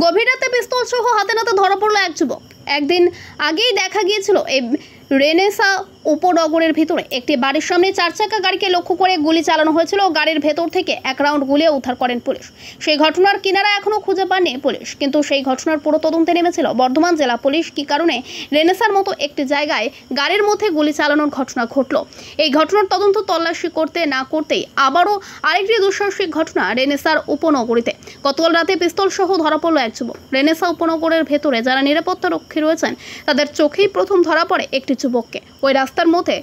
গভীর রাতে পিস্তল সহ হাতে নাতে ধরা পড়ল এক যুবক। একদিন আগেই দেখা গিয়েছিল এই রেনেসা উপনগরের ভিতরে একটি বাড়ির সামনে চারচাকা গাড়িকে লক্ষ্য করে গুলি চালানো হয়েছিল। গাড়ির ভেতর থেকে এক রাউন্ড গুলিও উদ্ধার করেন পুলিশ। সেই ঘটনার কিনারা এখনো খুঁজে পাননি পুলিশ, কিন্তু সেই ঘটনার পুরো তদন্তে নেমেছিল বর্ধমান জেলা পুলিশ। কি কারণে রেনেসার মতো একটি জায়গায় গাড়ির মধ্যে গুলি চালানোর ঘটনা ঘটল, এই ঘটনার তদন্ত তল্লাশি করতে না করতেই আবারও আরেকটি দুঃসাহসিক ঘটনা রেনেসার উপনগরীতে। গতকাল রাতে পিস্তল সহ ধরা পড়ল এক যুবক। রেনেসা উপনগরের ভেতরে যারা নিরাপত্তা রক্ষী রয়েছেন তাদের চোখেই প্রথম ধরা পড়ে একটি যুবককে ওই রাস্তার মধ্যে।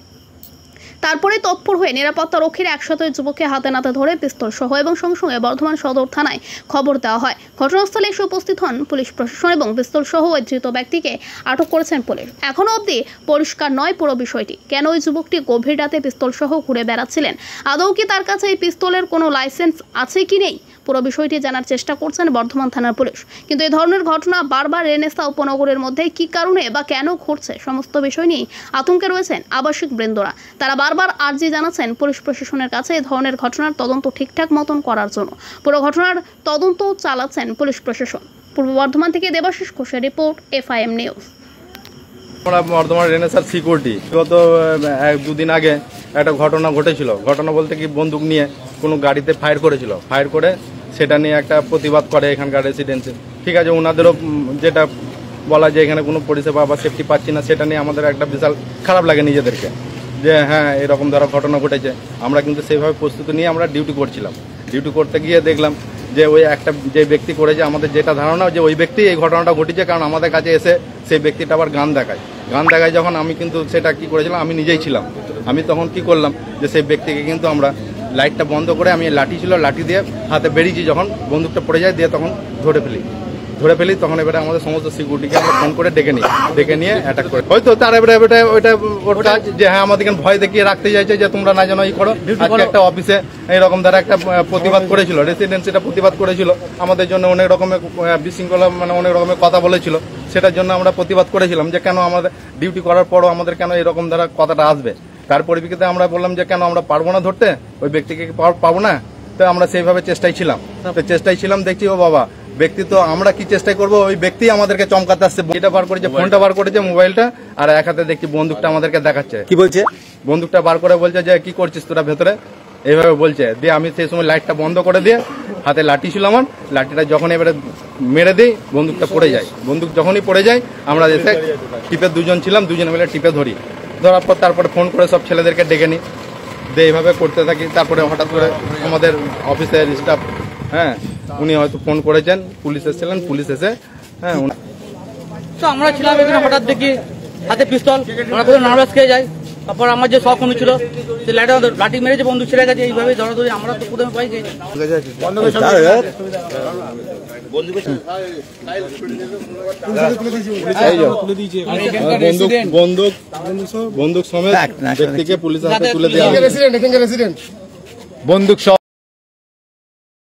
তারপরে তৎপর হয়ে নিরাপত্তা রক্ষীরা একসাথে যুবককে হাতে নাতে ধরে পিস্তল সহ এবং সঙ্গে সঙ্গে বর্ধমান সদর থানায় খবর দেওয়া হয়। ঘটনাস্থলে এসে উপস্থিত হন পুলিশ প্রশাসন এবং পিস্তল সহ ওই ধৃত ব্যক্তিকে আটক করেছেন পুলিশ। এখনও অবধি পরিষ্কার নয় পুরো বিষয়টি। কেন ওই যুবকটি গভীর রাতে পিস্তল সহ ঘুরে বেড়াচ্ছিলেন, আদৌ কি তার কাছে এই পিস্তলের কোনো লাইসেন্স আছে কি নেই, পুরো বিষয়টি জানার চেষ্টা করছেন বর্ধমান থানার পুলিশ। কিন্তু এই ধরনের ঘটনা বারবার রেনেসা উপনগরের মধ্যে কি কারণে বা কেন ঘটছে, সমস্ত বিষয় নিয়ে আতঙ্কে রয়েছেন আবাসিক বৃন্দরা। তারা বারবার আর্জি জানাচ্ছেন পুলিশ প্রশাসনের কাছে এই ধরনের ঘটনার তদন্ত ঠিকঠাক মতন করার জন্য। পুরো ঘটনার তদন্ত চালাচ্ছেন পুলিশ প্রশাসন। পূর্ব বর্ধমান থেকে দেবাশিস ঘোষের রিপোর্ট, FIM নিউজ। বর্ধমান রেনেসার সিকিউরিটি গত দুদিন আগে একটা ঘটনা ঘটেছিল। ঘটনা বলতে কি, বন্দুক নিয়ে কোনো গাড়িতে ফায়ার করেছিল। ফায়ার করে সেটা নিয়ে একটা প্রতিবাদ করে এখানকার রেসিডেন্সি। ঠিক আছে, ওনাদেরও যেটা বলা যে এখানে কোনো পরিষেবা বা সেফটি পাচ্ছি না, সেটা নিয়ে আমাদের একটা বিশাল খারাপ লাগে নিজেদেরকে, যে হ্যাঁ এরকম ধরো ঘটনা ঘটেছে। আমরা কিন্তু সেইভাবে প্রস্তুতি নিয়ে আমরা ডিউটি করছিলাম। ডিউটি করতে গিয়ে দেখলাম যে ওই একটা যে ব্যক্তি করেছে, আমাদের যেটা ধারণা যে ওই ব্যক্তি এই ঘটনাটা ঘটেছে, কারণ আমাদের কাছে এসে সেই ব্যক্তিটা আবার গান দেখায়। যখন আমি কিন্তু সেটা কি করেছিলাম, আমি নিজেই ছিলাম। আমি তখন কি করলাম যে সেই ব্যক্তিকে কিন্তু আমরা লাইটটা বন্ধ করে, আমি লাঠি ছিল, লাঠি দিয়ে হাতে বেরিয়েছি, যখন বন্দুকটা পড়ে যায় দিয়ে তখন ধরে ফেলি তখন এবারে আমাদের সমস্ত সিকিউরিটিকে আমরা ফোন করে ডেকে নিয়ে অ্যাটাক করে। হয়তো তার এবারে ওইটা ওর কাজ যে হ্যাঁ আমাদেরকে ভয় দেখিয়ে রাখতে চাইছে যে তোমরা না জানো ই করো। আজকে একটা অফিসে এইরকম দ্বারা একটা প্রতিবাদ করেছিল, রেসিডেন্সিটা প্রতিবাদ করেছিল আমাদের জন্য, অনেক রকমের বিশৃঙ্খলা মানে অনেক রকমের কথা বলেছিল। সেটার জন্য আমরা প্রতিবাদ করেছিলাম যে কেন আমাদের ডিউটি করার পরও আমাদের কেন এরকম দ্বারা কথাটা আসবে। তার পরিপ্রেক্ষিতে আমরা বললাম যে কেন আমরা পারবো না ধরতে, ওই ব্যক্তিকে পাবো না। তো আমরা সেইভাবে চেষ্টায় ছিলাম। দেখছি ও বাবা ব্যক্তি, তো আমরা কি চেষ্টা করবো, ওই ব্যক্তি আমাদেরকে চমকাতে আসছে। এটা বার করেছে, ফোনটা বার করেছে, মোবাইলটা, আর এক হাতে দেখছি বন্দুকটা আমাদেরকে দেখাচ্ছে। কি বলছে, বন্দুকটা বার করে বলছে যে কি করছিস তোরা ভেতরে, এইভাবে বলছে। দিয়ে আমি সেই সময় লাইটটা বন্ধ করে দিয়ে হাতে লাঠি ছিল আমার, লাঠিটা যখন এবারে মেরে দিই বন্দুকটা পড়ে যায়। বন্দুক যখনই পড়ে যায় আমরা এসে টিপে দুজন ছিলাম, দুজনে মিলে টিপে ধরার পর তারপরে ফোন করে সব ছেলেদেরকে ডেকে নিই, দিয়ে এইভাবে করতে থাকি। তারপরে হঠাৎ করে আমাদের অফিসের স্টাফ, হ্যাঁ উনি হয়তো ফোন করেছেন, পুলিশ এসেছিলেন, পুলিশ এসে হ্যাঁ তো আমরা ছিলাম এখানে, হঠাৎ দেখি হাতে পিস্তল, আমরা পুরো নার্ভাস খেয়ে যাই। তারপর আমার যে শখ কমি ছিল, সে লাঠি মেরেছে, বন্ধু ছেড়ে গেছে, এইভাবে ধরাধরি আমরা তো প্রথমে পাই যাই। বন্দুক সমেত ব্যক্তিকে পুলিশ হাতে তুলে দেওয়া, বন্দুক